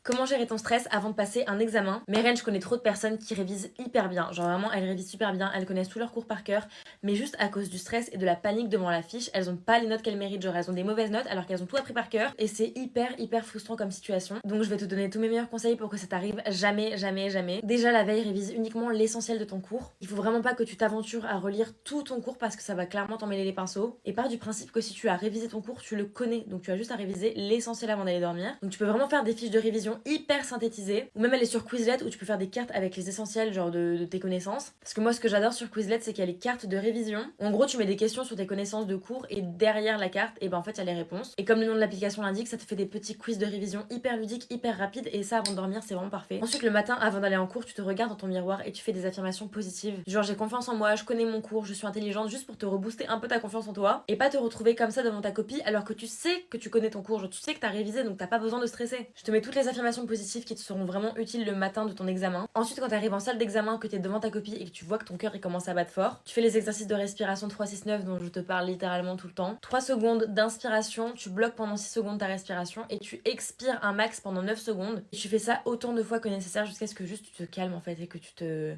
Comment gérer ton stress avant de passer un examen? Meren, je connais trop de personnes qui révisent hyper bien. Genre vraiment, elles révisent super bien, elles connaissent tous leurs cours par cœur. Mais juste à cause du stress et de la panique devant la fiche, elles ont pas les notes qu'elles méritent. Genre elles ont des mauvaises notes alors qu'elles ont tout appris par cœur. Et c'est hyper frustrant comme situation. Donc je vais te donner tous mes meilleurs conseils pour que ça t'arrive jamais. Déjà la veille, révise uniquement l'essentiel de ton cours. Il faut vraiment pas que tu t'aventures à relire tout ton cours parce que ça va clairement t'emmêler les pinceaux. Et pars du principe que si tu as révisé ton cours, tu le connais. Donc tu as juste à réviser l'essentiel avant d'aller dormir. Donc tu peux vraiment faire des fiches de révision hyper synthétisée, ou même aller sur Quizlet où tu peux faire des cartes avec les essentiels genre de tes connaissances. Parce que moi ce que j'adore sur Quizlet c'est qu'il y a les cartes de révision. En gros tu mets des questions sur tes connaissances de cours et derrière la carte et ben en fait il y a les réponses. Et comme le nom de l'application l'indique, ça te fait des petits quiz de révision hyper ludiques, hyper rapides et ça avant de dormir c'est vraiment parfait. Ensuite le matin avant d'aller en cours tu te regardes dans ton miroir et tu fais des affirmations positives. Genre j'ai confiance en moi, je connais mon cours, je suis intelligente, juste pour te rebooster un peu ta confiance en toi et pas te retrouver comme ça devant ta copie alors que tu sais que tu connais ton cours, genre tu sais que t'as révisé donc t'as pas besoin de stresser. Je te mets toutes les affirmations positives qui te seront vraiment utiles le matin de ton examen. Ensuite, quand tu arrives en salle d'examen, que tu es devant ta copie et que tu vois que ton cœur il commence à battre fort, tu fais les exercices de respiration 3-6-9 dont je te parle littéralement tout le temps. 3 secondes d'inspiration, tu bloques pendant 6 secondes ta respiration et tu expires un max pendant 9 secondes. Et tu fais ça autant de fois que nécessaire jusqu'à ce que juste tu te calmes en fait et que tu te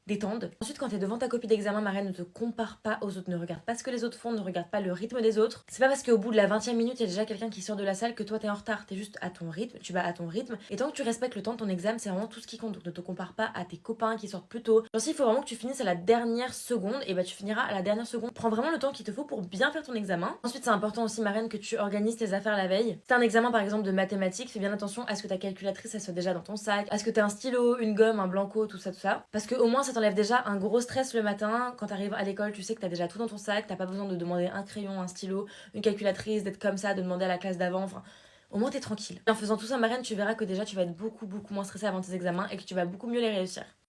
détende. Ensuite, quand t'es devant ta copie d'examen, Marianne, ne te compare pas aux autres, ne regarde pas ce que les autres font, ne regarde pas le rythme des autres. C'est pas parce qu'au bout de la 20e minute, il y a déjà quelqu'un qui sort de la salle que toi t'es en retard. T'es juste à ton rythme, tu vas à ton rythme. Et tant que tu respectes le temps de ton examen, c'est vraiment tout ce qui compte. Donc ne te compare pas à tes copains qui sortent plus tôt. Genre, s'il faut vraiment que tu finisses à la dernière seconde, et bah tu finiras à la dernière seconde. Prends vraiment le temps qu'il te faut pour bien faire ton examen. Ensuite, c'est important aussi, Marianne, que tu organises tes affaires la veille. Si t'as un examen par exemple de mathématiques, fais bien attention à ce que ta calculatrice elle soit déjà dans ton sac, à ce que t'aies un stylo, une gomme, un blanco, tout ça. Parce que au moins ça t'enlève déjà un gros stress le matin. Quand t'arrives à l'école, tu sais que t'as déjà tout dans ton sac, t'as pas besoin de demander un crayon, un stylo, une calculatrice, d'être comme ça, de demander à la classe d'avant. Enfin, au moins t'es tranquille. En faisant tout ça, Marianne, tu verras que déjà tu vas être beaucoup moins stressée avant tes examens et que tu vas beaucoup mieux les réussir.